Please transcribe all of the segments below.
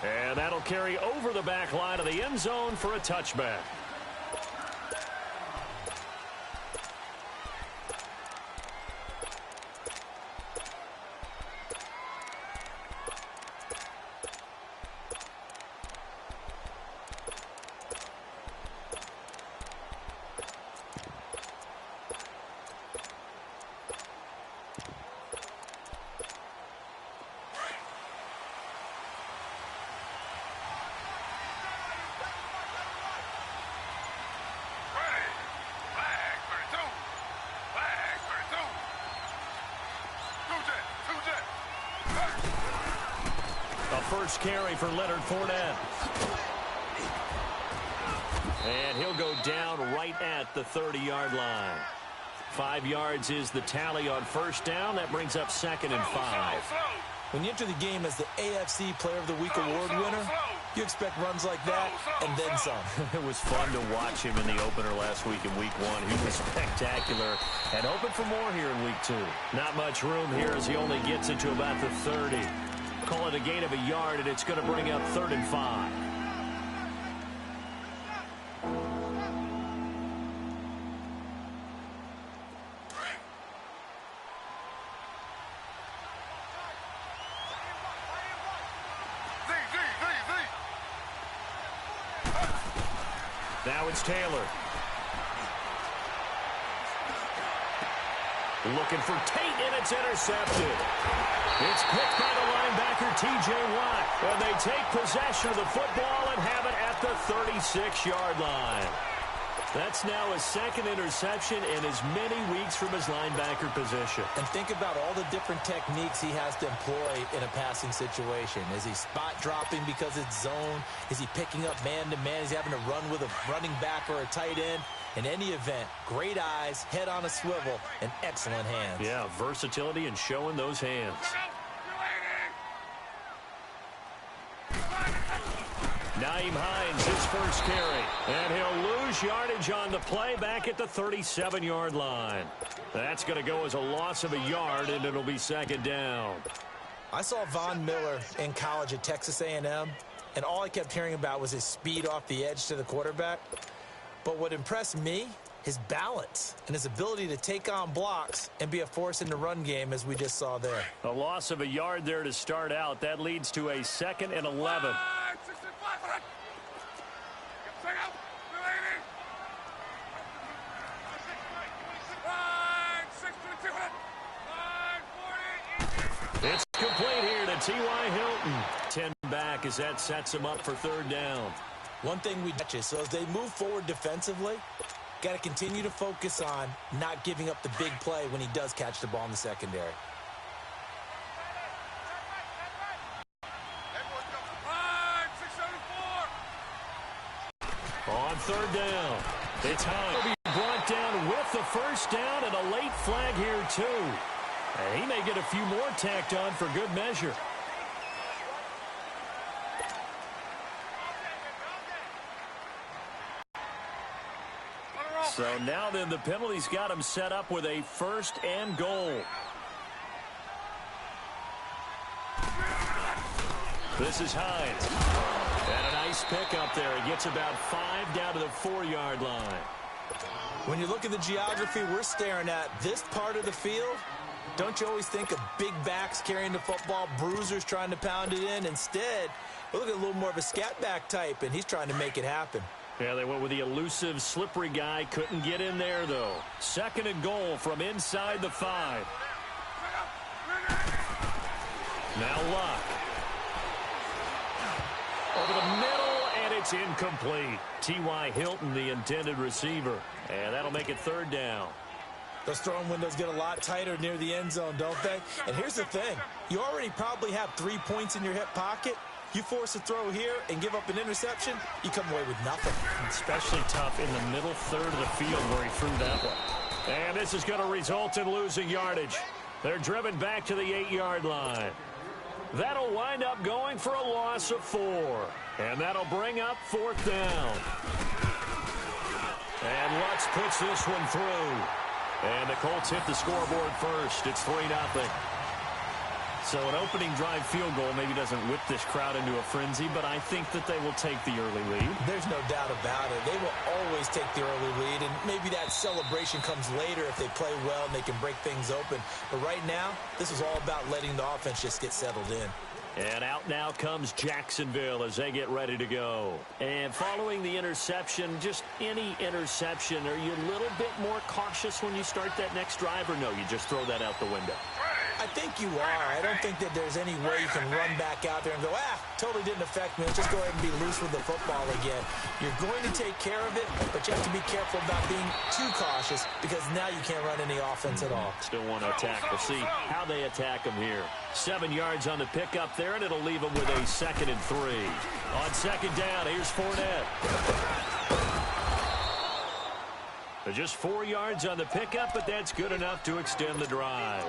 And that'll carry over the back line of the end zone for a touchback. First carry for Leonard Fournette. And he'll go down right at the 30-yard line. 5 yards is the tally on first down. That brings up 2nd and 5. When you enter the game as the AFC Player of the Week award winner, you expect runs like that and then some. It was fun to watch him in the opener last week in Week 1. He was spectacular and hoping for more here in Week 2. Not much room here as he only gets it to about the 30. Call it a gain of a yard, and it's going to bring up 3rd and 5. Now it's Taylor. Looking for Tate, and it's intercepted. It's picked by the linebacker, T.J. Watt. And they take possession of the football and have it at the 36-yard line. That's now his 2nd interception in as many weeks from his linebacker position. And think about all the different techniques he has to employ in a passing situation. Is he spot dropping because it's zone? Is he picking up man-to-man? Is he having to run with a running back or a tight end? In any event, great eyes, head on a swivel, and excellent hands. Yeah, versatility and showing those hands. Nyheim Hines, his first carry. And he'll lose yardage on the play back at the 37-yard line. That's going to go as a loss of a yard, and it'll be 2nd down. I saw Von Miller in college at Texas A&M, and all I kept hearing about was his speed off the edge to the quarterback. But what impressed me, his balance and his ability to take on blocks and be a force in the run game, as we just saw there. A loss of a yard there to start out. That leads to a 2nd and 11. It's complete here to T.Y. Hilton. 10 back as that sets him up for 3rd down. One thing we catch is, so as they move forward defensively, got to continue to focus on not giving up the big play when he does catch the ball in the secondary. On 3rd down, it's Hines. He'll be brought down with the first down and a late flag here too. And he may get a few more tacked on for good measure. So now then the penalty's got him set up with a 1st and goal. This is Hines. And a nice pick up there. He gets about 5 down to the 4-yard line. When you look at the geography we're staring at, this part of the field, don't you always think of big backs carrying the football, bruisers trying to pound it in? Instead, we're looking at a little more of a scat back type, and he's trying to make it happen. Yeah, they went with the elusive, slippery guy. Couldn't get in there, though. 2nd and goal from inside the 5. Now Luck. Over the middle, and it's incomplete. T.Y. Hilton, the intended receiver. And that'll make it 3rd down. Those throwing windows get a lot tighter near the end zone, don't they? And here's the thing. You already probably have 3 points in your hip pocket. You force a throw here and give up an interception, you come away with nothing. Especially tough in the middle 3rd of the field where he threw that one. And this is going to result in losing yardage. They're driven back to the 8-yard line. That'll wind up going for a loss of 4. And that'll bring up 4th down. And Lutz puts this one through. And the Colts hit the scoreboard first. It's 3-0. So an opening drive field goal maybe doesn't whip this crowd into a frenzy, but I think that they will take the early lead. There's no doubt about it. They will always take the early lead, and maybe that celebration comes later if they play well and they can break things open. But right now, this is all about letting the offense just get settled in. And out now comes Jacksonville as they get ready to go. And following the interception, just any interception, are you a little bit more cautious when you start that next drive, or no, you just throw that out the window? I think you are. I don't think that there's any way you can run back out there and go, totally didn't affect me. Let's just go ahead and be loose with the football again. You're going to take care of it, but you have to be careful about being too cautious because now you can't run any offense at all. Still want to attack. We'll see how they attack them here. 7 yards on the pickup there, and it'll leave them with a 2nd and 3. On 2nd down, here's Fournette. Just 4 yards on the pickup, but that's good enough to extend the drive.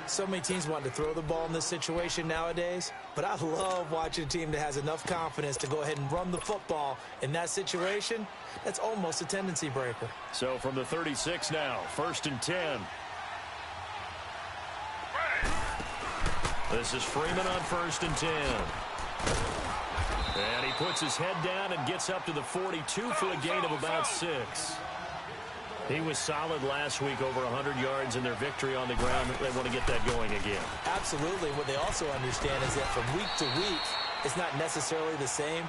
So many teams want to throw the ball in this situation nowadays, but I love watching a team that has enough confidence to go ahead and run the football. In that situation, that's almost a tendency breaker. So from the 36 now, 1st and 10. This is Freeman on 1st and 10. And he puts his head down and gets up to the 42 for a gain of about 6. He was solid last week, over 100 yards in their victory on the ground. They want to get that going again. Absolutely. What they also understand is that from week to week, it's not necessarily the same,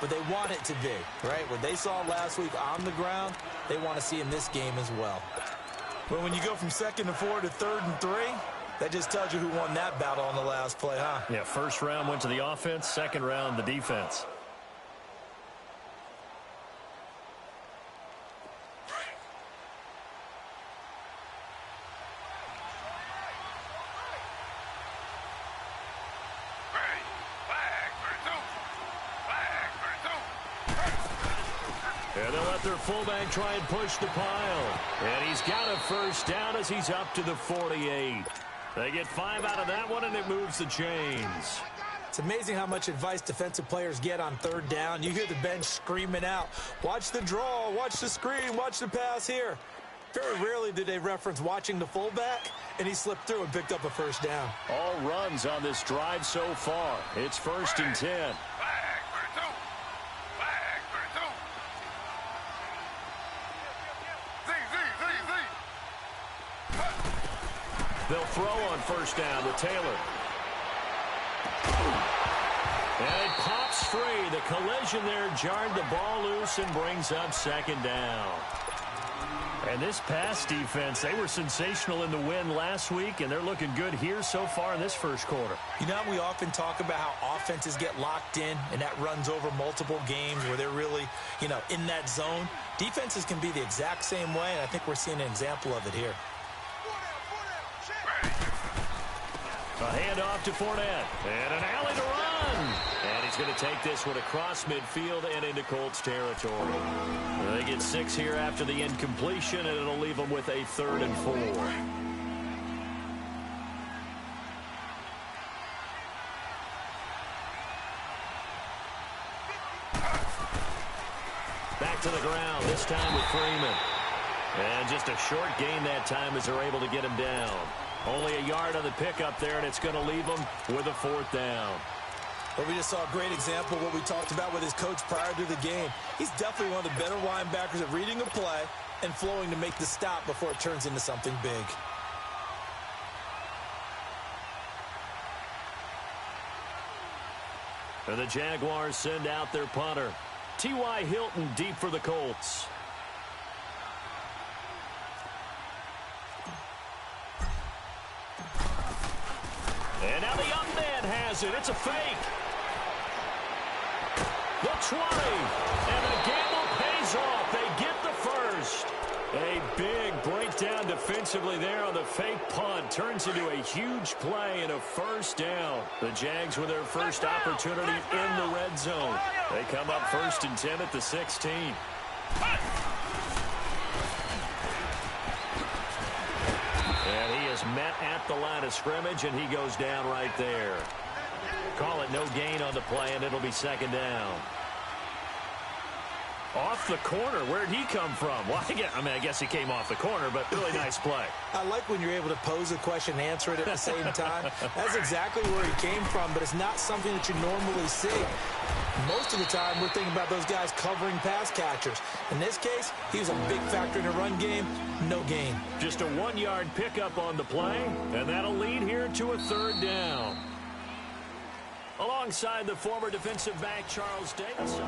but they want it to be, right? What they saw last week on the ground, they want to see in this game as well. Well, when you go from 2nd and 4 to 3rd and 3, that just tells you who won that battle on the last play, huh? Yeah, 1st round went to the offense, 2nd round the defense. And they'll let their fullback try and push the pile. And he's got a 1st down as he's up to the 48. They get 5 out of that one, and it moves the chains. It's amazing how much advice defensive players get on 3rd down. You hear the bench screaming out, watch the draw, watch the screen, watch the pass here. Very rarely do they reference watching the fullback, and he slipped through and picked up a 1st down. All runs on this drive so far. It's 1st and 10. They'll throw on 1st down to Taylor. And it pops free. The collision there jarred the ball loose and brings up 2nd down. And this pass defense, they were sensational in the win last week, and they're looking good here so far in this 1st quarter. You know, we often talk about how offenses get locked in, and that runs over multiple games where they're really, in that zone. Defenses can be the exact same way, and I think we're seeing an example of it here. A handoff to Fournette. And an alley to run. And he's going to take this one across midfield and into Colts territory. They get 6 here after the incompletion, and it'll leave them with a 3rd and 4. Back to the ground, this time with Freeman. And just a short gain that time as they're able to get him down. Only a yard on the pickup there, and it's going to leave him with a 4th down. Well, we just saw a great example of what we talked about with his coach prior to the game. He's definitely one of the better linebackers at reading a play and flowing to make the stop before it turns into something big. And the Jaguars send out their punter. T.Y. Hilton deep for the Colts. And now the young man has it. It's a fake. The 20. And the gamble pays off. They get the 1st. A big breakdown defensively there on the fake punt. Turns into a huge play and a 1st down. The Jags with their first opportunity in the red zone. They come up 1st and 10 at the 16. And he is met at the line of scrimmage, and he goes down right there. Call it no gain on the play, and it'll be 2nd down. Off the corner. Where'd he come from? Well, I guess he came off the corner, but really nice play. I like when you're able to pose a question and answer it at the same time. That's exactly where he came from, but it's not something that you normally see. Most of the time, we're thinking about those guys covering pass catchers. In this case, he was a big factor in the run game. No gain. Just a 1-yard pickup on the play, and that'll lead here to a 3rd down. Alongside the former defensive back, Charles Davis.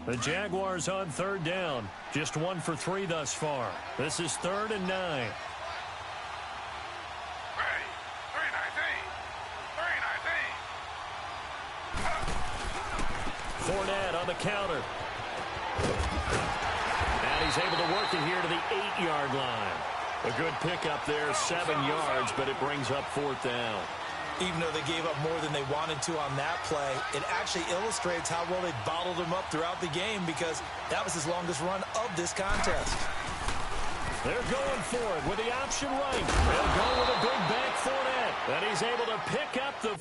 The Jaguars on 3rd down. Just 1 for 3 thus far. This is 3rd and 9. Ready. 319. Fournette on the counter. And he's able to work it here to the 8-yard line. A good pickup there, 7 yards, but it brings up 4th down. Even though they gave up more than they wanted to on that play, it actually illustrates how well they bottled him up throughout the game because that was his longest run of this contest. They're going for it with the option right. They'll go with a big back Fournette. And he's able to pick up the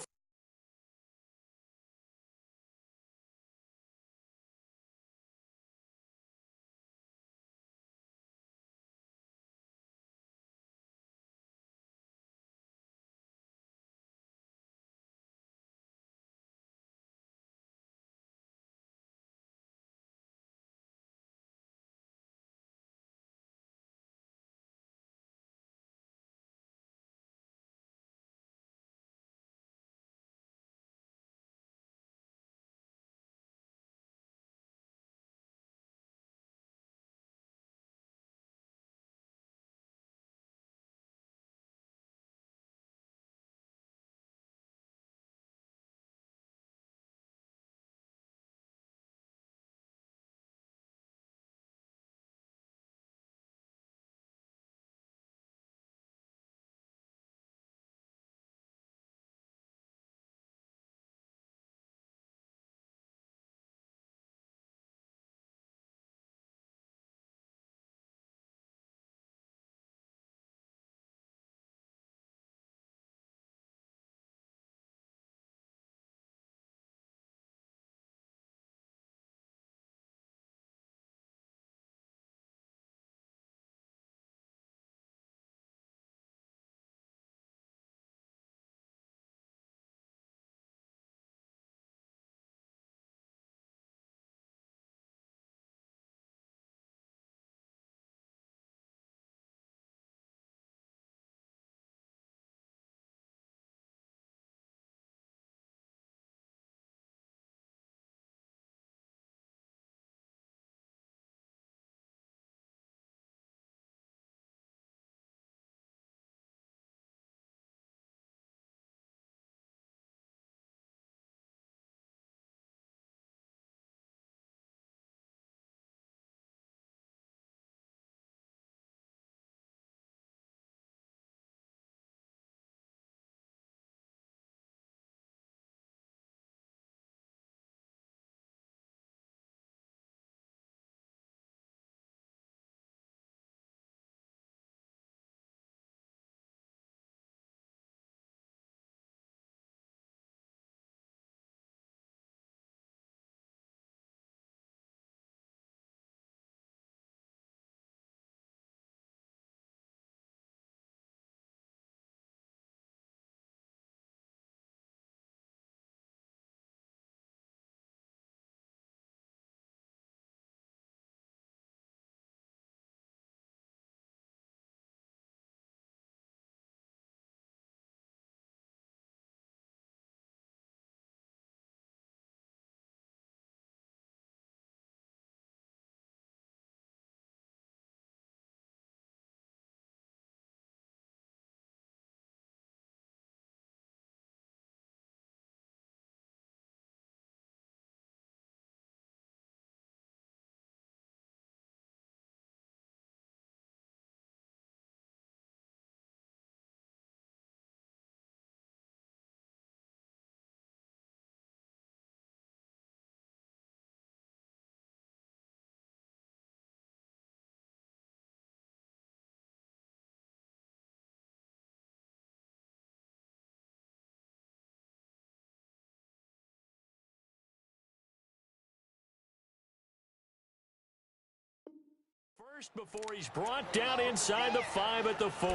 First before he's brought down inside the 5 at the 4.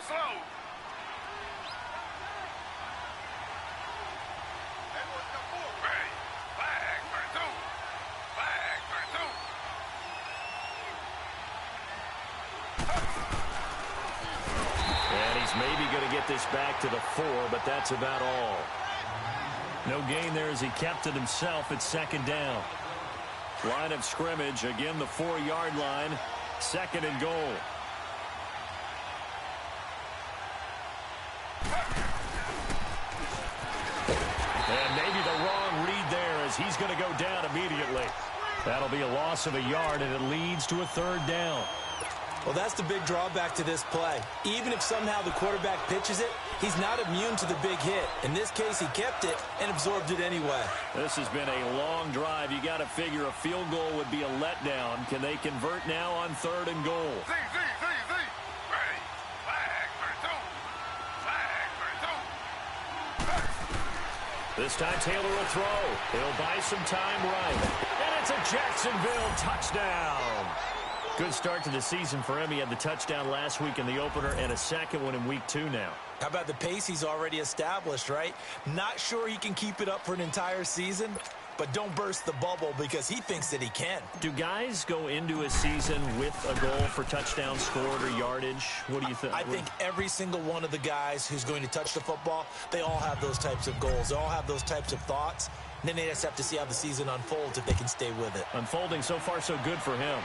Slow. And he's maybe going to get this back to the 4, but that's about all. No gain there as he kept it himself at second down. Line of scrimmage, again the 4-yard line, second and goal. And maybe the wrong read there as he's going to go down immediately. That'll be a loss of a yard, and it leads to a third down. Well, that's the big drawback to this play. Even if somehow the quarterback pitches it, he's not immune to the big hit. In this case, he kept it and absorbed it anyway. This has been a long drive. You got to figure a field goal would be a letdown. Can they convert now on third and goal? This time Taylor will throw. He'll buy some time right. And it's a Jacksonville touchdown. Good start to the season for him. He had the touchdown last week in the opener and a second one in week 2 now. How about the pace he's already established, right? Not sure he can keep it up for an entire season, but don't burst the bubble because he thinks that he can. Do guys go into a season with a goal for touchdown scored or yardage? What do you think? I think every single one of the guys who's going to touch the football, they all have those types of goals. They all have those types of thoughts. And then they just have to see how the season unfolds if they can stay with it. Unfolding so far so good for him.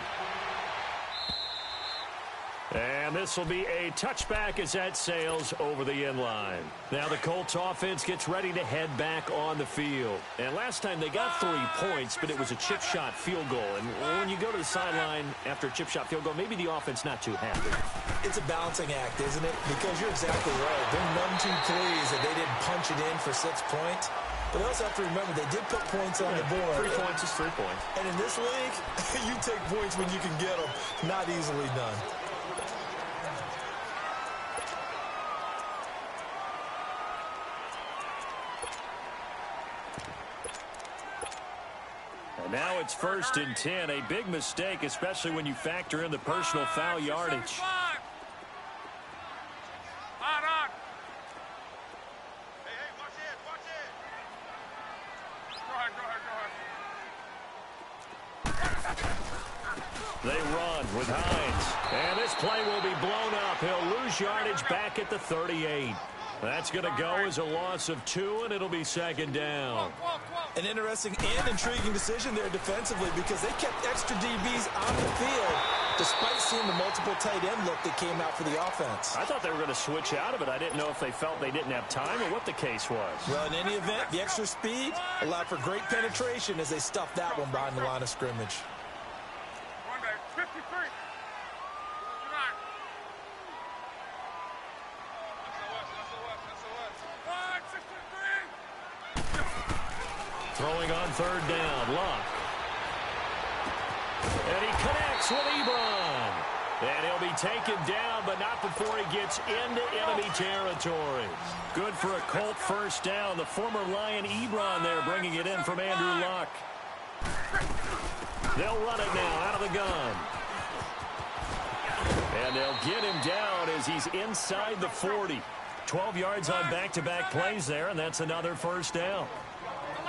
And this will be a touchback as that sails over the end line. Now the Colts offense gets ready to head back on the field. And last time they got 3 points, but it was a chip shot field goal. And when you go to the sideline after a chip shot field goal, maybe the offense not too happy. It's a balancing act, isn't it? Because you're exactly right. They're none too pleased that they didn't punch it in for 6 points. But they also have to remember they did put points on the board. 3 points is 3 points. And in this league, you take points when you can get them. Not easily done. Now it's 1st and 10. A big mistake, especially when you factor in the personal foul yardage. They run with Hines. And this play will be blown up. He'll lose yardage back at the 38. That's going to go as a loss of 2, and it'll be second down. An interesting and intriguing decision there defensively because they kept extra DBs on the field despite seeing the multiple tight end look that came out for the offense. I thought they were going to switch out of it. I didn't know if they felt they didn't have time or what the case was. Well, in any event, the extra speed allowed for great penetration as they stuffed that one behind the line of scrimmage. Throwing on third down, Luck. And he connects with Ebron. And he'll be taken down, but not before he gets into enemy territory. Good for a Colt first down. The former Lion Ebron there bringing it in from Andrew Luck. They'll run it now out of the gun. And they'll get him down as he's inside the 40. 12 yards on back-to-back plays there, and that's another first down.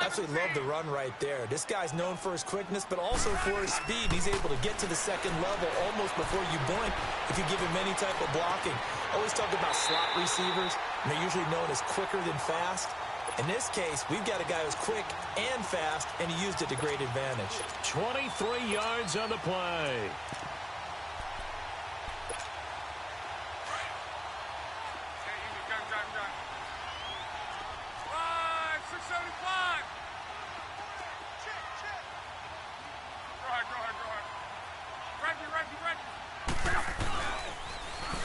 Absolutely love the run right there. This guy's known for his quickness, but also for his speed. He's able to get to the second level almost before you blink if you give him any type of blocking. Always talk about slot receivers, and they're usually known as quicker than fast. In this case, we've got a guy who's quick and fast, and he used it to great advantage. 23 yards on the play.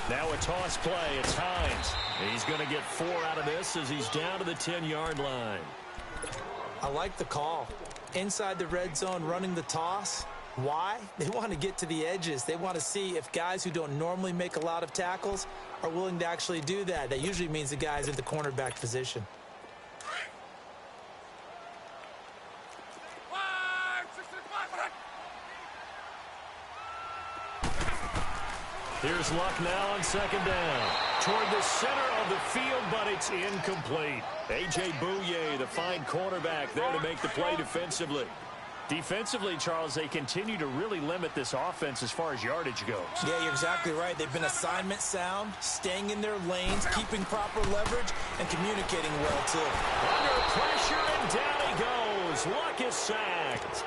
Now a toss play. It's Hines. He's going to get 4 out of this as he's down to the 10-yard line. I like the call. Inside the red zone, running the toss. Why? They want to get to the edges. They want to see if guys who don't normally make a lot of tackles are willing to actually do that. That usually means the guys in the cornerback position. Here's Luck now on second down. Toward the center of the field, but it's incomplete. A.J. Bouye, the fine cornerback, there to make the play defensively. Defensively, Charles, they continue to really limit this offense as far as yardage goes. Yeah, you're exactly right. They've been assignment sound, staying in their lanes, keeping proper leverage, and communicating well, too. Under pressure, and down he goes. Luck is sacked.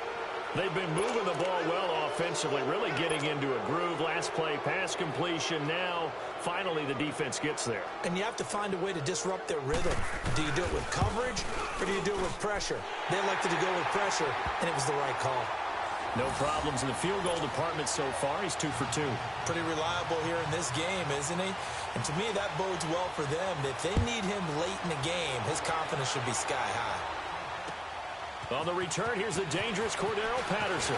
They've been moving the ball well offensively, really getting into a groove. Last play, pass completion. Now, finally, the defense gets there. And you have to find a way to disrupt their rhythm. Do you do it with coverage, or do you do it with pressure? They elected to go with pressure, and it was the right call. No problems in the field goal department so far. He's 2 for 2. Pretty reliable here in this game, isn't he? And to me, that bodes well for them. If they need him late in the game, his confidence should be sky high. On the return, here's the dangerous Cordero Patterson.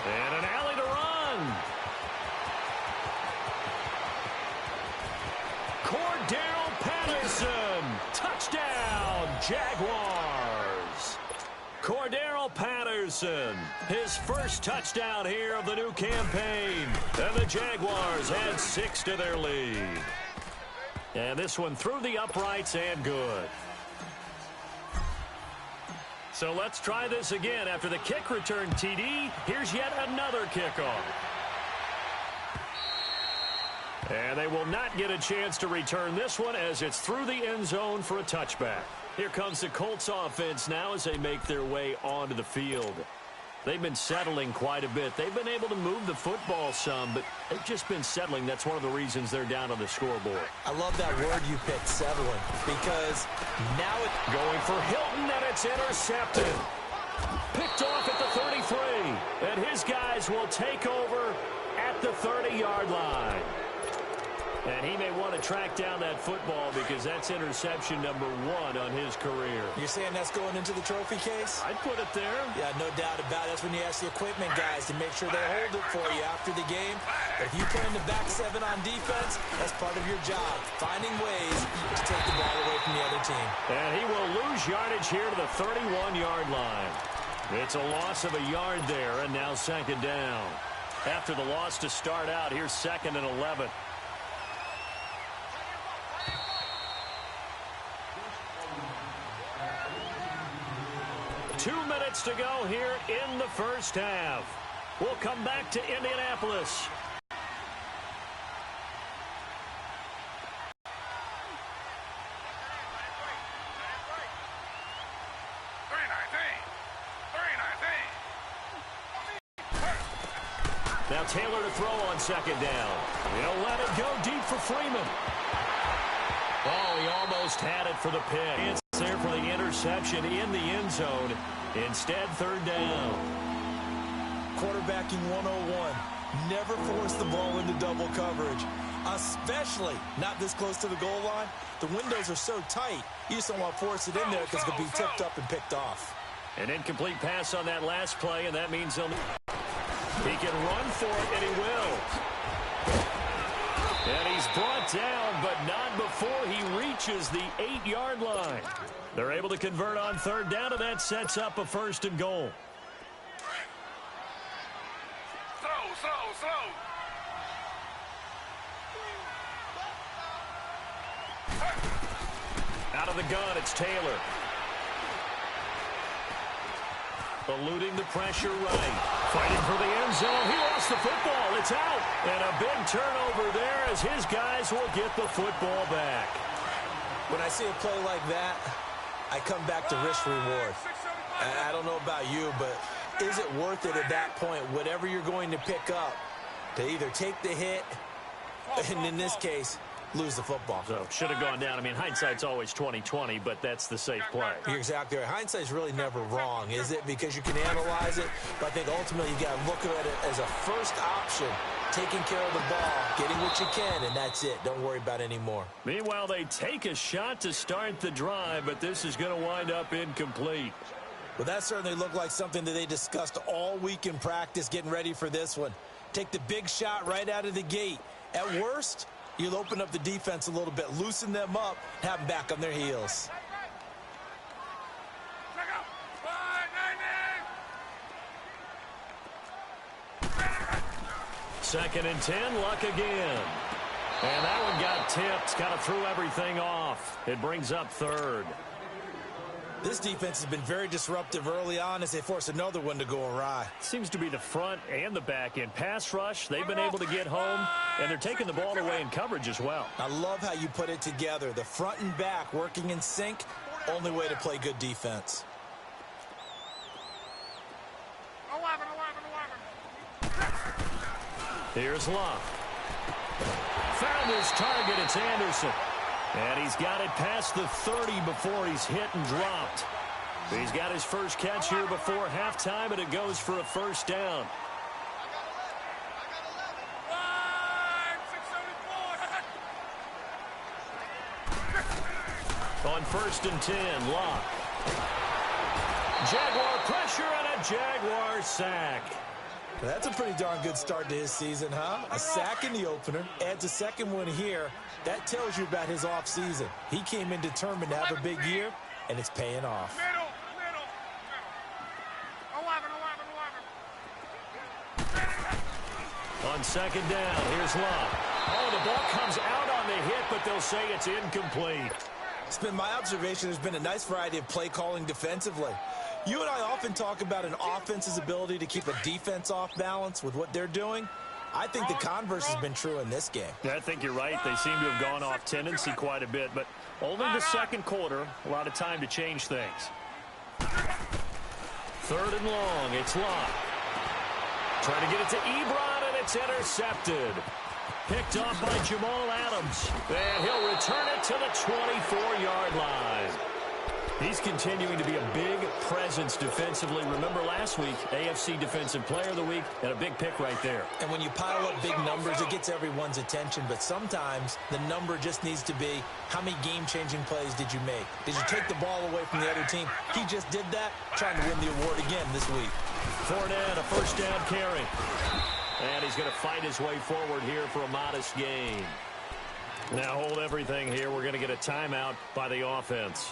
And an alley to run. Cordero Patterson. Touchdown, Jaguars. Cordero Patterson, his first touchdown here of the new campaign. And the Jaguars add 6 to their lead. And this one through the uprights and good. So let's try this again. After the kick return TD, here's yet another kickoff. And they will not get a chance to return this one as it's through the end zone for a touchback. Here comes the Colts offense now as they make their way onto the field. They've been settling quite a bit. They've been able to move the football some, but they've just been settling. That's one of the reasons they're down on the scoreboard. I love that word you picked, settling, because now it's going for Hilton, and it's intercepted. Picked off at the 33, and his guys will take over at the 30-yard line. And he may want to track down that football because that's interception number 1 on his career. You're saying that's going into the trophy case? I'd put it there. Yeah, no doubt about it. That's when you ask the equipment guys to make sure they hold it for you after the game. But if you play in the back 7 on defense, that's part of your job, finding ways to take the ball away from the other team. And he will lose yardage here to the 31-yard line. It's a loss of a yard there, and now second down. After the loss to start out, here's 2nd and 11. 2 minutes to go here in the first half. We'll come back to Indianapolis. Now Taylor to throw on second down. He'll let it go deep for Freeman. Oh, he almost had it for the pick. It's there for the interception in the end zone. Instead, third down. Quarterbacking 101. Never force the ball into double coverage, especially not this close to the goal line. The windows are so tight, you just don't want to force it in there because it could be tipped up and picked off. An incomplete pass on that last play, and that means he can run for it, and he will. And he's brought down, but not before he reaches the 8-yard line. They're able to convert on third down, and that sets up a 1st and goal. Slow. Out of the gun, it's Taylor. Eluding the pressure right. Fighting for the end zone. He lost the football. It's out. And a big turnover there as his guys will get the football back. When I see a play like that, I come back to risk-reward. I don't know about you, but is it worth it at that point, whatever you're going to pick up, to either take the hit, and in this case, lose the football? So should have gone down. I mean, hindsight's always 20/20, but that's the safe play. You're exactly right. Hindsight's really never wrong, is it? Because you can analyze it, but I think ultimately you got to look at it as a first option, taking care of the ball, getting what you can, and that's it. Don't worry about any more. Meanwhile, they take a shot to start the drive, but this is going to wind up incomplete. Well, that certainly looked like something that they discussed all week in practice getting ready for this one. Take the big shot right out of the gate. At worst, you'll open up the defense a little bit, loosen them up, have them back on their heels. Second and 10, Luck again. And that one got tipped, kind of threw everything off. It brings up third. This defense has been very disruptive early on as they force another one to go awry. Seems to be the front and the back end. Pass rush, they've been able to get home, and they're taking the ball away in coverage as well. I love how you put it together. The front and back working in sync, only way to play good defense. 11. Here's Luck. Found his target, it's Anderson. And he's got it past the 30 before he's hit and dropped. He's got his first catch here before halftime, and it goes for a first down. On first and 10, Luck. Jaguar pressure and a Jaguar sack. That's a pretty darn good start to his season, huh? A sack in the opener, adds a second one here. That tells you about his offseason. He came in determined to have a big year, and it's paying off. Middle. 11. On second down, here's Luck. Oh, the ball comes out on the hit, but they'll say it's incomplete. It's been my observation there's been a nice variety of play calling defensively. You and I often talk about an offense's ability to keep a defense off balance with what they're doing. I think the converse has been true in this game. Yeah, I think you're right. They seem to have gone off tendency quite a bit, but only the second quarter, a lot of time to change things. Third and long, it's Luck. Trying to get it to Ebron, and it's intercepted. Picked off by Jamal Adams. And he'll return it to the 24-yard line. He's continuing to be a big presence defensively. Remember last week, AFC Defensive Player of the Week, and a big pick right there. And when you pile up big numbers, it gets everyone's attention. But sometimes the number just needs to be, how many game-changing plays did you make? Did you take the ball away from the other team? He just did that, trying to win the award again this week. Fournette, a first down carry. And he's going to fight his way forward here for a modest gain. Now hold everything here. We're going to get a timeout by the offense,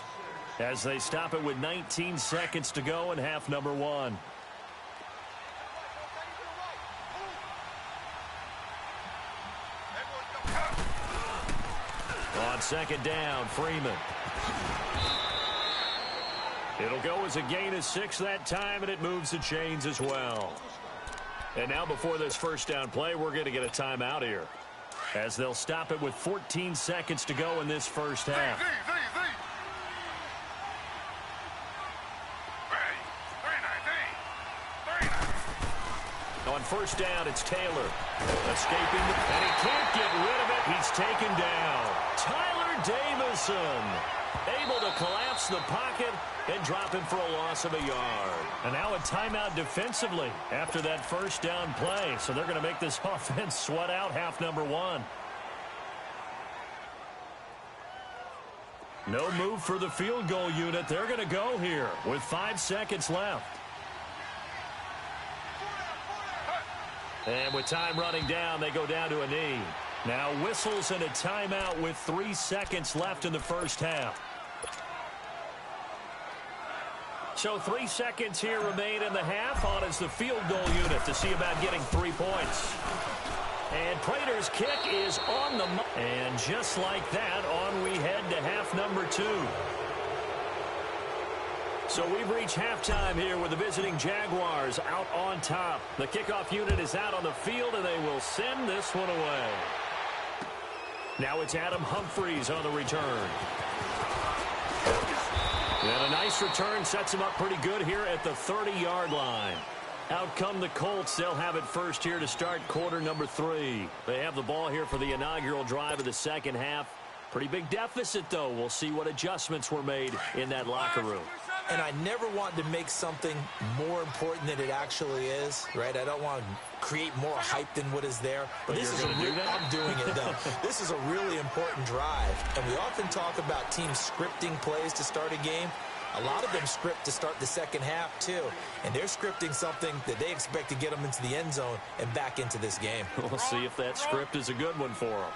as they stop it with 19 seconds to go in half number one. On second down, Freeman. It'll go as a gain of 6 that time, and it moves the chains as well. And now before this first down play, we're going to get a timeout here, as they'll stop it with 14 seconds to go in this first half. On first down, it's Taylor. Escaping, and he can't get rid of it. He's taken down. Tyler Davison able to collapse the pocket and drop him for a loss of a yard. And now a timeout defensively after that first down play. So they're going to make this offense sweat out half number one. No move for the field goal unit. They're going to go here with 5 seconds left. And with time running down, they go down to a knee. Now whistles and a timeout with 3 seconds left in the first half. So 3 seconds here remain in the half. On is the field goal unit to see about getting 3 points. And Prater's kick is on the money. And just like that, on we head to half number 2. So we've reached halftime here with the visiting Jaguars out on top. The kickoff unit is out on the field, and they will send this one away. Now it's Adam Humphries on the return. And a nice return sets him up pretty good here at the 30-yard line. Out come the Colts. They'll have it first here to start quarter number 3. They have the ball here for the inaugural drive of the second half. Pretty big deficit, though. We'll see what adjustments were made in that locker room. And I never want to make something more important than it actually is, right? I don't want to create more hype than what is there. But this is I'm doing it, though. This is a really important drive. And we often talk about teams scripting plays to start a game. A lot of them script to start the second half, too. And they're scripting something that they expect to get them into the end zone and back into this game. We'll see if that script is a good one for them.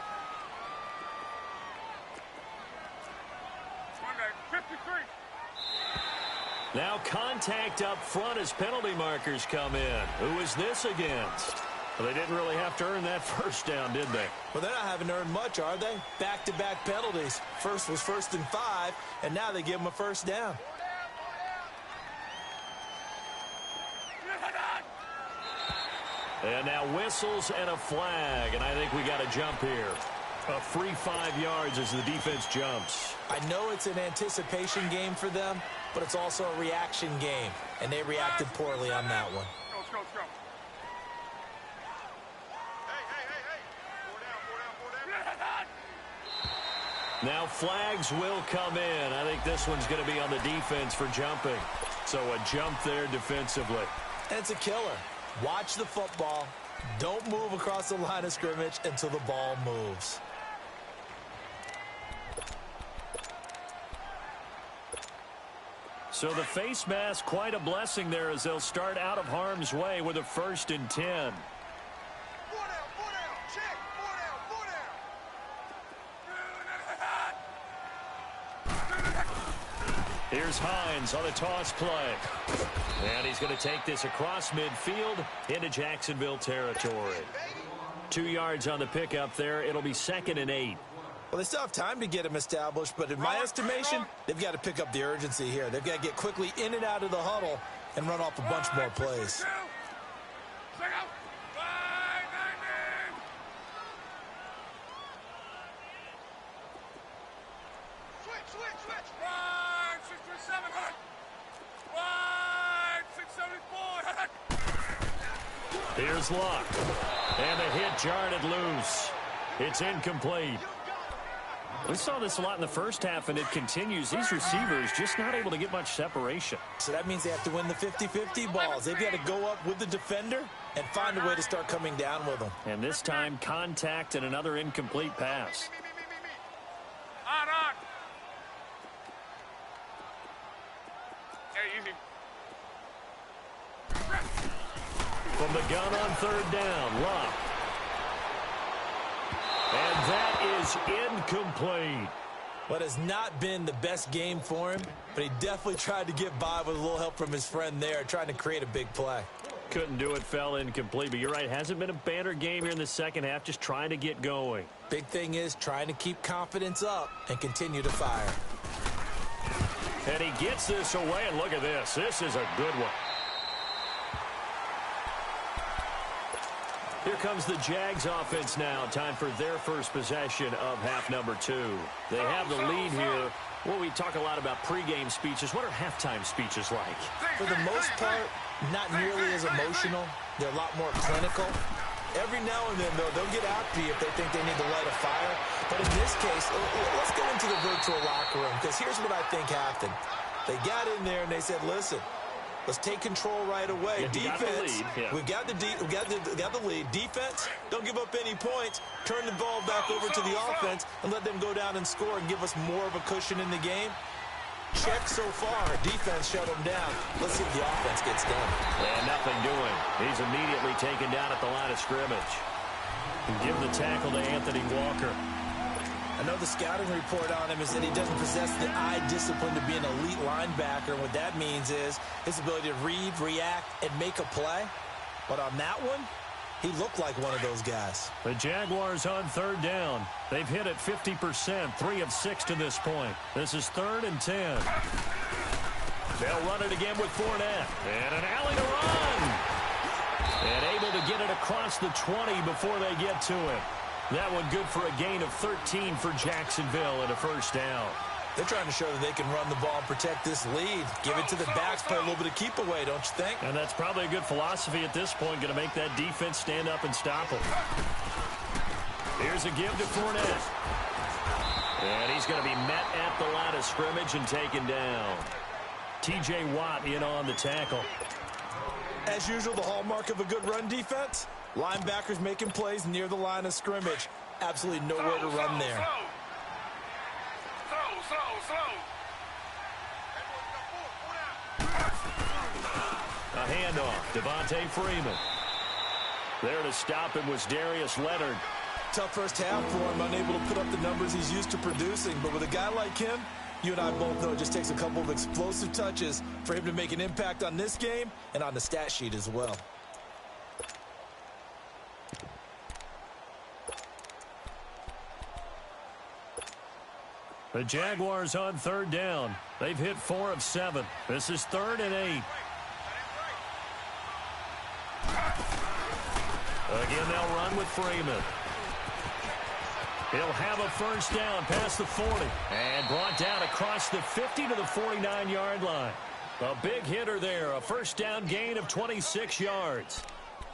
Now contact up front as penalty markers come in. Who is this against? Well, they didn't really have to earn that first down, did they? Well, they're not having earned much, are they? Back-to-back penalties. First was 1st and 5, and now they give them a first down. And now whistles and a flag, and I think we got a jump here. A free 5 yards as the defense jumps. I know it's an anticipation game for them, but it's also a reaction game, and they reacted poorly on that one. Let's go. Now flags will come in. I think this one's going to be on the defense for jumping. So a jump there defensively. And it's a killer. Watch the football. Don't move across the line of scrimmage until the ball moves. So the face mask, quite a blessing there as they'll start out of harm's way with a 1st and 10. Here's Hines on a toss play. And he's going to take this across midfield into Jacksonville territory. 2 yards on the pickup there. It'll be 2nd and 8. Well, they still have time to get him established, but in my estimation, they've got to pick up the urgency here. They've got to get quickly in and out of the huddle and run off a bunch more plays. Here's Luck. And the hit jarred it loose. It's incomplete. We saw this a lot in the first half, and it continues. These receivers just not able to get much separation. So that means they have to win the 50-50 balls. They've got to go up with the defender and find a way to start coming down with them. And this time, contact and another incomplete pass. On. Hey, easy. From the gun on 3rd down, Luck. And that is incomplete. What has not been the best game for him, but he definitely tried to get by with a little help from his friend there, trying to create a big play. Couldn't do it, fell incomplete. But you're right, hasn't been a banner game here in the second half, just trying to get going. Big thing is trying to keep confidence up and continue to fire. And he gets this away, and look at this. This is a good one. Here comes the Jags offense now. Time for their first possession of half number 2. They have the lead here. Well, we talk a lot about pregame speeches. What are halftime speeches like? For the most part, not nearly as emotional. They're a lot more clinical. Every now and then, though, they'll get after you if they think they need to light a fire. But in this case, let's go into the virtual locker room, because here's what I think happened. They got in there and they said, listen, let's take control right away. Yeah, defense, we've got the lead. Defense, don't give up any points. Turn the ball back over to the offense and let them go down and score and give us more of a cushion in the game. Check so far. Defense shut them down. Let's see if the offense gets done. And nothing doing. He's immediately taken down at the line of scrimmage. Give the tackle to Anthony Walker. I know the scouting report on him is that he doesn't possess the eye discipline to be an elite linebacker. What that means is his ability to read, react, and make a play. But on that one, he looked like one of those guys. The Jaguars on 3rd down. They've hit it 50%, 3 of 6 to this point. This is 3rd and 10. They'll run it again with Fournette. And an alley to run. And able to get it across the 20 before they get to it. That one good for a gain of 13 for Jacksonville and a first down. They're trying to show that they can run the ball and protect this lead. Give it to the backs, play a little bit of keep away, don't you think? And that's probably a good philosophy at this point, going to make that defense stand up and stop them. Here's a give to Fournette. And he's going to be met at the line of scrimmage and taken down. T.J. Watt in on the tackle. As usual, the hallmark of a good run defense, linebackers making plays near the line of scrimmage. Absolutely nowhere to run there. handoff. Devontae Freeman. There to stop him was Darius Leonard. Tough first half for him, unable to put up the numbers he's used to producing. But with a guy like him, you and I both know it just takes a couple of explosive touches for him to make an impact on this game and on the stat sheet as well. The Jaguars on third down. They've hit 4 of 7. This is 3rd and 8. Again, they'll run with Freeman. He'll have a first down past the 40. And brought down across the 50 to the 49-yard line. A big hitter there. A first down gain of 26 yards.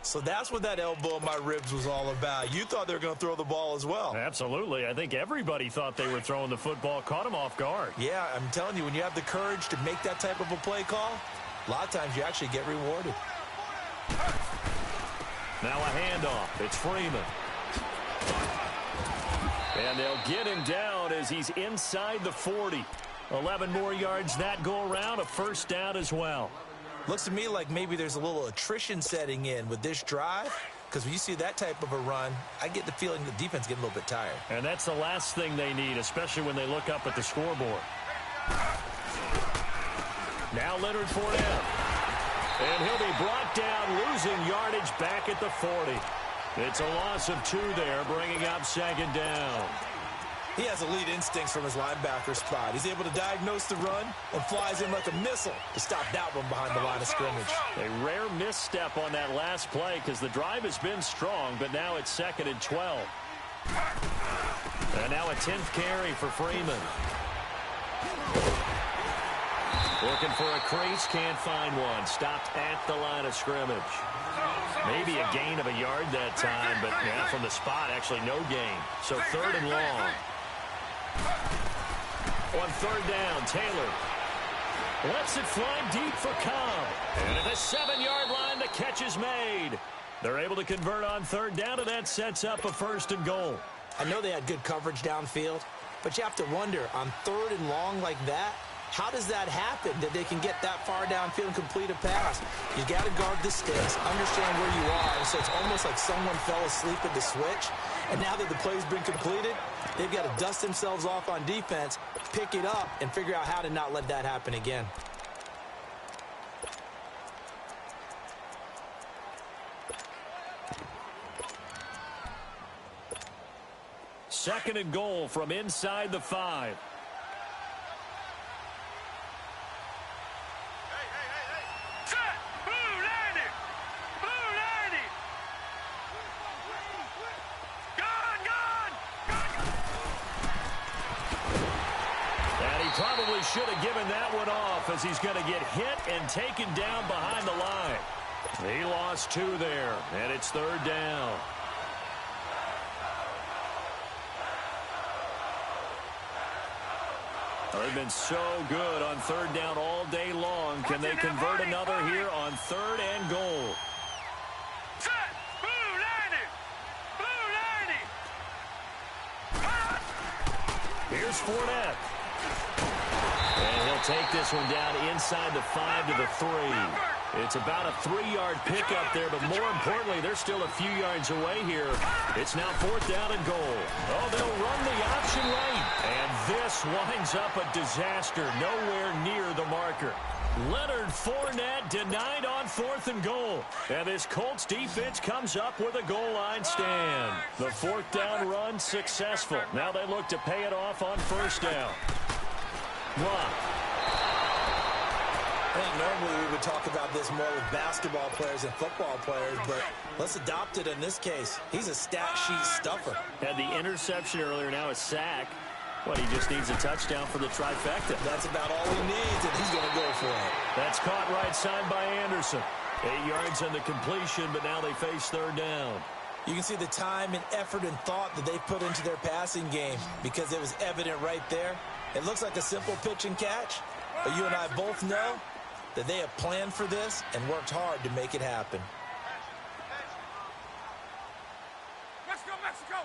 So that's what that elbow in my ribs was all about. You thought they were going to throw the ball as well. Absolutely. I think everybody thought they were throwing the football. Caught him off guard. Yeah, I'm telling you, when you have the courage to make that type of a play call, a lot of times you actually get rewarded. Now a handoff. It's Freeman. And they'll get him down as he's inside the 40. 11 more yards that go around. A first down as well. Looks to me like maybe there's a little attrition setting in with this drive, because when you see that type of a run, I get the feeling the defense getting a little bit tired. And that's the last thing they need, especially when they look up at the scoreboard. Now Leonard Fournette. And he'll be brought down, losing yardage back at the 40. It's a loss of 2 there, bringing up 2nd down. He has elite instincts from his linebacker spot. He's able to diagnose the run and flies in like a missile to stop that one behind the line of scrimmage. A rare misstep on that last play because the drive has been strong, but now it's 2nd and 12. And now a 10th carry for Freeman. Looking for a crease, can't find one. Stopped at the line of scrimmage. Maybe a gain of a yard that time, but yeah, from the spot, actually no gain. So 3rd and long. On 3rd down, Taylor lets it fly deep for Cobb. And at the 7-yard line, the catch is made. They're able to convert on 3rd down, and that sets up a 1st and goal. I know they had good coverage downfield, but you have to wonder, on 3rd and long like that, how does that happen, that they can get that far downfield and complete a pass? You got to guard the sticks, understand where you are, so it's almost like someone fell asleep at the switch, and now that the play's been completed, they've got to dust themselves off on defense, pick it up, and figure out how to not let that happen again. Second and goal from inside the 5. Probably should have given that one off as he's going to get hit and taken down behind the line. He lost 2 there, and it's 3rd down. They've been so good on 3rd down all day long. Can they convert another here on 3rd and goal? Here's Fournette. And he'll take this one down inside the 5 to the 3. It's about a 3-yard pickup there, but more importantly, they're still a few yards away here. It's now 4th down and goal. Oh, they'll run the option right. And this winds up a disaster, nowhere near the marker. Leonard Fournette denied on 4th and goal. And this Colts defense comes up with a goal line stand. The 4th down run successful. Now they look to pay it off on 1st down. Block. I think normally we would talk about this more with basketball players and football players, but let's adopt it in this case. He's a stat sheet stuffer. Had the interception earlier, now a sack. Well, he just needs a touchdown for the trifecta. That's about all he needs, and he's going to go for it. That's caught right side by Anderson. 8 yards on the completion, but now they face 3rd down. You can see the time and effort and thought that they put into their passing game because it was evident right there. It looks like a simple pitch and catch, but you and I both know that they have planned for this and worked hard to make it happen. Let's go, Mexico!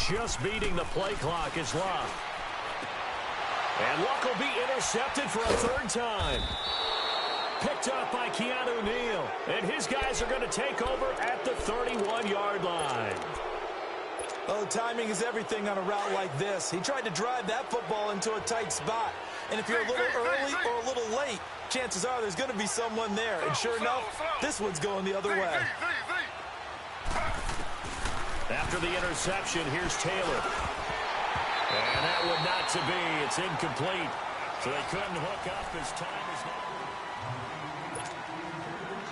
Just beating the play clock is Luck. And Luck will be intercepted for a third time. Picked up by Keanu Neal. And his guys are going to take over at the 31-yard line. Oh, timing is everything on a route like this. He tried to drive that football into a tight spot. And if you're a little early or a little late, chances are there's going to be someone there. And sure enough, this one's going the other way. After the interception, here's Taylor. And that would not to be. It's incomplete. So they couldn't hook up as time is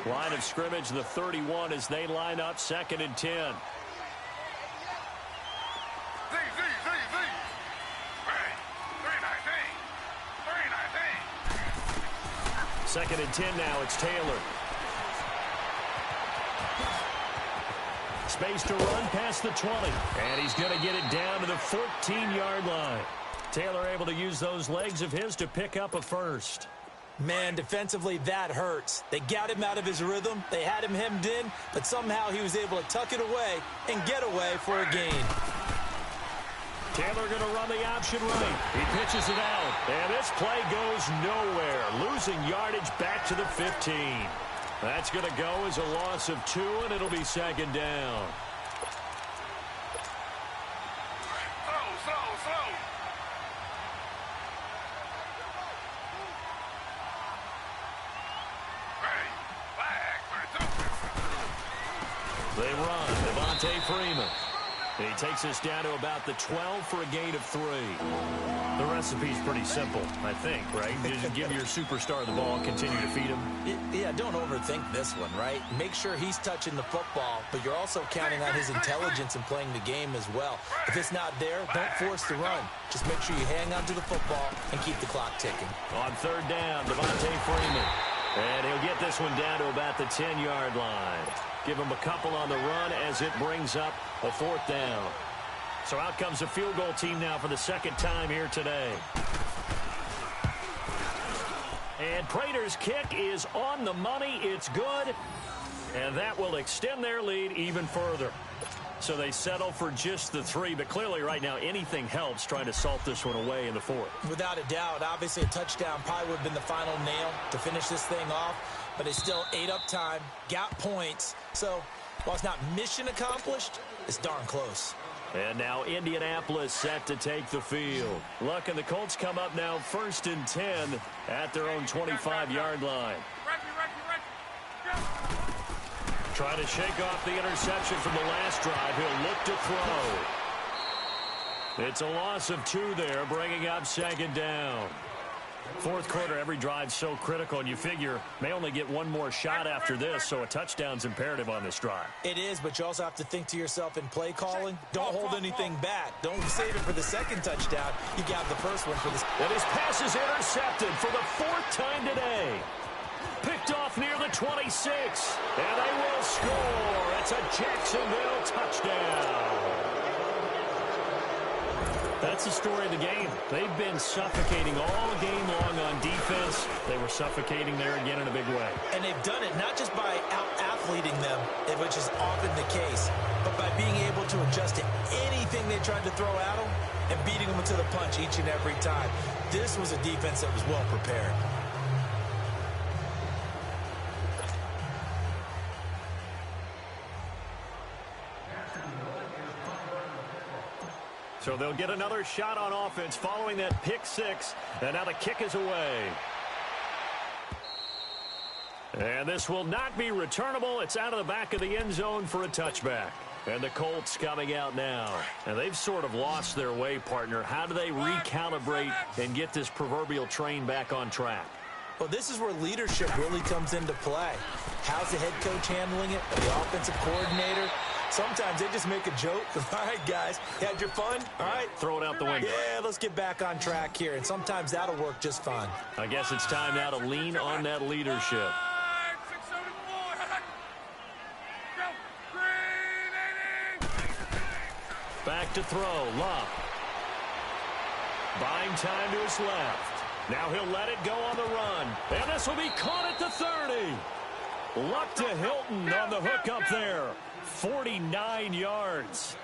now. Line of scrimmage, the 31, as they line up 2nd and 10. Second and 10 now. It's Taylor. Space to run past the 20. And he's going to get it down to the 14-yard line. Taylor able to use those legs of his to pick up a first. Man, defensively, that hurts. They got him out of his rhythm. They had him hemmed in, but somehow he was able to tuck it away and get away for a gain. Taylor going to run the option right. He pitches it out. And this play goes nowhere. Losing yardage back to the 15. That's going to go as a loss of 2, and it'll be 2nd down. They run. Devontae Freeman. He takes us down to about the 12 for a gain of 3. The recipe's pretty simple, I think, right? Just give your superstar the ball, continue to feed him. Yeah, don't overthink this one, right? Make sure he's touching the football, but you're also counting on his intelligence in playing the game as well. If it's not there, don't force the run. Just make sure you hang on to the football and keep the clock ticking. On 3rd down, Devontae Freeman. And he'll get this one down to about the 10-yard line. Give him a couple on the run as it brings up a 4th down. So out comes the field goal team now for the 2nd time here today. And Prater's kick is on the money. It's good. And that will extend their lead even further. So they settle for just the 3. But clearly right now anything helps trying to salt this one away in the 4th. Without a doubt, obviously a touchdown probably would have been the final nail to finish this thing off. But it's still ate up time, got points. So while it's not mission accomplished, it's darn close. And now Indianapolis set to take the field. Luck and the Colts come up now 1st and 10 at their own 25-yard line. Trying to shake off the interception from the last drive. He'll look to throw. It's a loss of 2 there, bringing up 2nd down. 4th quarter, every drive so critical, and you figure may only get one more shot after this, so a touchdown's imperative on this drive. It is, but you also have to think to yourself in play calling, don't hold anything back. Don't save it for the 2nd touchdown. You got the first one for this. And his pass is intercepted for the 4th time today. Picked off near the 26, and they will score. It's a Jacksonville touchdown. That's the story of the game. They've been suffocating all game long on defense. They were suffocating there again in a big way. And they've done it not just by out-athleting them, which is often the case, but by being able to adjust to anything they tried to throw at them and beating them to the punch each and every time. This was a defense that was well prepared. So they'll get another shot on offense following that pick 6. And now the kick is away. And this will not be returnable. It's out of the back of the end zone for a touchback. And the Colts coming out now. And they've sort of lost their way, partner. How do they recalibrate and get this proverbial train back on track? Well, this is where leadership really comes into play. How's the head coach handling it? The offensive coordinator? Sometimes they just make a joke. All right, guys, you had your fun? All right. Throw it out the window. Yeah, let's get back on track here. And sometimes that'll work just fine. I guess it's time now to lean on that leadership. Back to throw. Luck. Buying time to his left. Now he'll let it go on the run. And this will be caught at the 30. Luck to Hilton on the hook up there. 49 yards.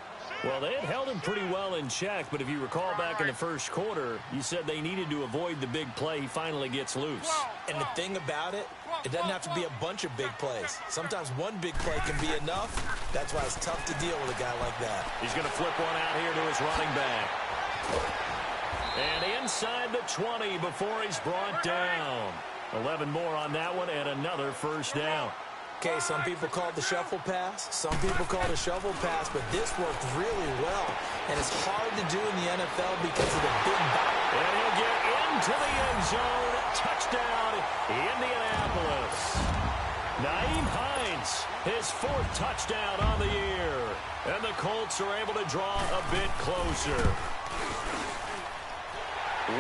Well, they had held him pretty well in check, but if you recall back in the first quarter, you said they needed to avoid the big play. He finally gets loose. And the thing about it, it doesn't have to be a bunch of big plays. Sometimes one big play can be enough. That's why it's tough to deal with a guy like that. He's going to flip one out here to his running back. And inside the 20 before he's brought down. 11 more on that one and another first down. Okay, some people call it the shuffle pass. Some people call it a shovel pass, but this worked really well. And it's hard to do in the NFL because of the big body. And he'll get into the end zone. Touchdown, Indianapolis. Nyheim Hines, his 4th touchdown on the year. And the Colts are able to draw a bit closer.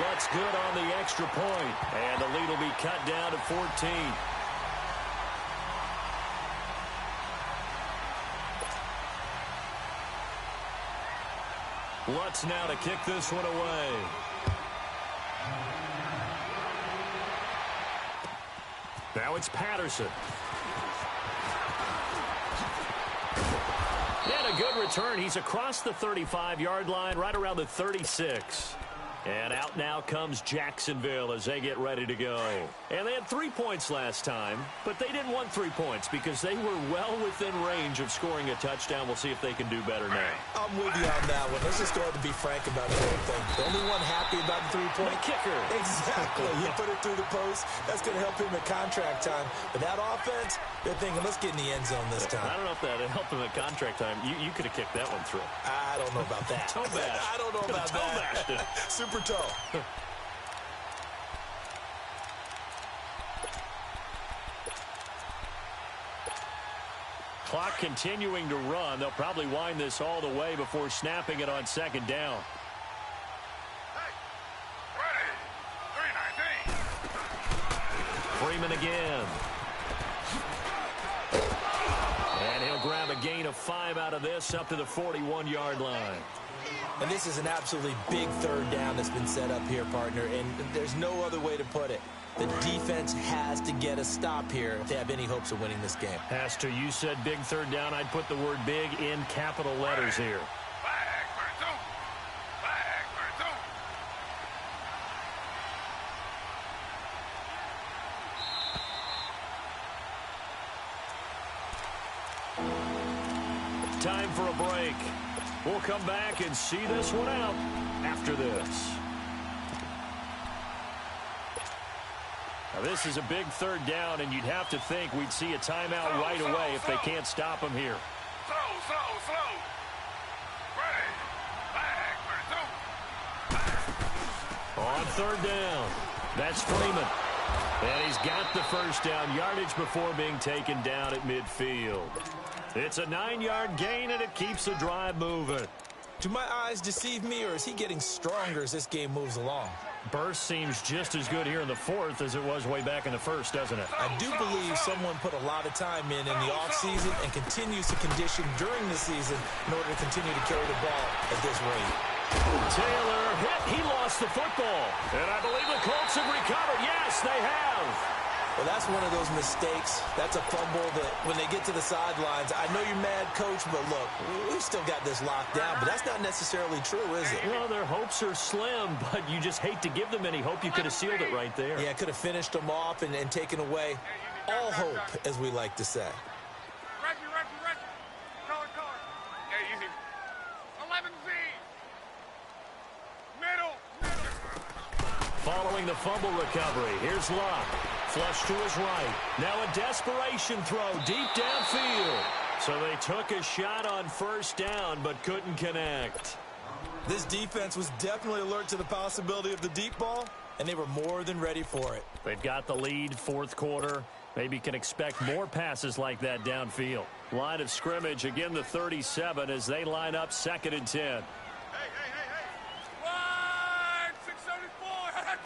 What's good on the extra point. And the lead will be cut down to 14. Lutz now to kick this one away. Now it's Patterson. And a good return. He's across the 35-yard line, right around the 36. And out now comes Jacksonville as they get ready to go. And they had 3 points last time, but they didn't want 3 points because they were well within range of scoring a touchdown. We'll see if they can do better now. I'm with you on that one. Let's just go ahead and be frank about the whole thing. The only one happy about the 3-point kicker. Exactly. You put it through the post. That's going to help him at contract time. But that offense, they're thinking, let's get in the end zone this time. I don't know if that helped him at contract time. You could have kicked that one through. I don't know about that. Toe bash. I don't know about that. Super toe. Clock continuing to run. They'll probably wind this all the way before snapping it on second down. Freeman again. And he'll grab a gain of 5 out of this up to the 41-yard line. And this is an absolutely big third down that's been set up here, partner, and there's no other way to put it. The defense has to get a stop here if they have any hopes of winning this game. Has to. You said big third down. I'd put the word big in capital letters here. Time for a break. We'll come back and see this one out after this. Now, this is a big third down, and you'd have to think we'd see a timeout right away if they can't stop him here. Slow. Ready. On third down, that's Freeman. And he's got the first down yardage before being taken down at midfield. It's a 9-yard gain, and it keeps the drive moving. Do my eyes deceive me, or is he getting stronger as this game moves along? Burst seems just as good here in the fourth as it was way back in the first, doesn't it? I do believe someone put a lot of time in the offseason and continues to condition during the season in order to continue to carry the ball at this rate. Taylor hit. He lost the football. And I believe the Colts have recovered. Yes, they have. Well, that's one of those mistakes. That's a fumble that when they get to the sidelines, I know you're mad, Coach, but look, we've still got this locked down. But that's not necessarily true, is it? Well, their hopes are slim, but you just hate to give them any hope. You could have sealed it right there. Yeah, could have finished them off and taken away all hope, as we like to say. Reggie. Color. Yeah, you 11Z. Middle. Following the fumble recovery, here's Locke. Flush to his right. Now a desperation throw deep downfield. So they took a shot on first down but couldn't connect. This defense was definitely alert to the possibility of the deep ball, and they were more than ready for it. They've got the lead, fourth quarter. Maybe can expect more passes like that downfield. Line of scrimmage, again the 37 as they line up 2nd and 10. Hey. 674.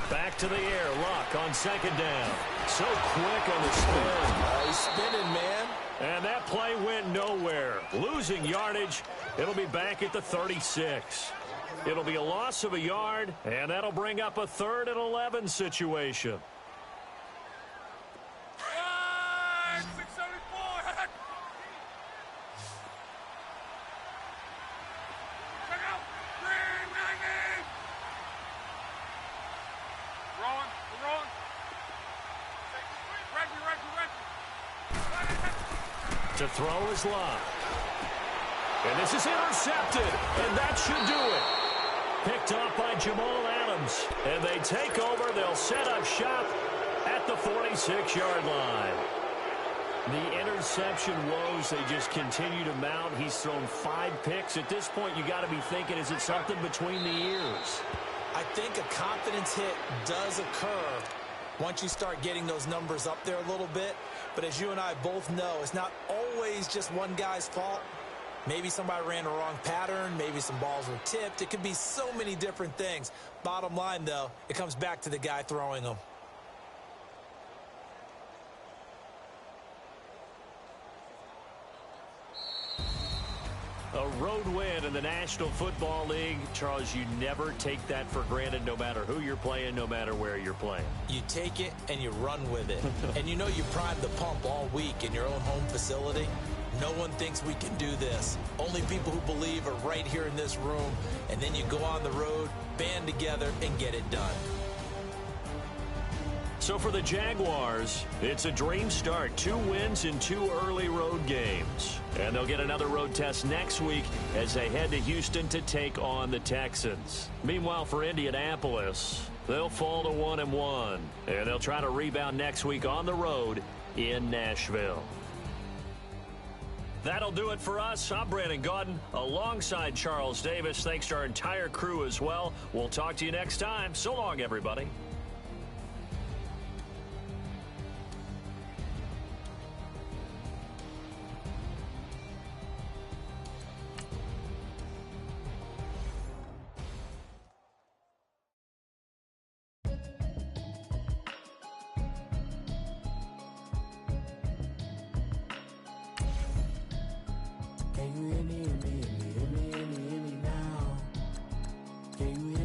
Back to the air. Luck on second down. So quick on the spin. He's spinning, man. And that play went nowhere. Losing yardage. It'll be back at the 36. It'll be a loss of a yard, and that'll bring up a 3rd and 11 situation. 674. To throw is Love. And this is intercepted, and that should do it. Picked off by Jamal Adams. And they take over. They'll set up shop at the 46-yard line. The interception woes, they just continue to mount. He's thrown 5 picks. At this point, you got to be thinking, is it something between the ears? I think a confidence hit does occur once you start getting those numbers up there a little bit. But as you and I both know, it's not always just one guy's fault. Maybe somebody ran the wrong pattern. Maybe some balls were tipped. It could be so many different things. Bottom line, though, it comes back to the guy throwing them. A road win in the National Football League. Charles, you never take that for granted no matter who you're playing, no matter where you're playing. You take it and you run with it. And you know you primed the pump all week in your own home facility. No one thinks we can do this. Only people who believe are right here in this room. And then you go on the road, band together, and get it done. So for the Jaguars, it's a dream start. 2 wins in 2 early road games. And they'll get another road test next week as they head to Houston to take on the Texans. Meanwhile, for Indianapolis, they'll fall to 1-1. And they'll try to rebound next week on the road in Nashville. That'll do it for us. I'm Brandon Gaudin alongside Charles Davis. Thanks to our entire crew as well. We'll talk to you next time. So long, everybody. Can you hear me, hear me, hear me, hear me, hear me, hear me now? Can you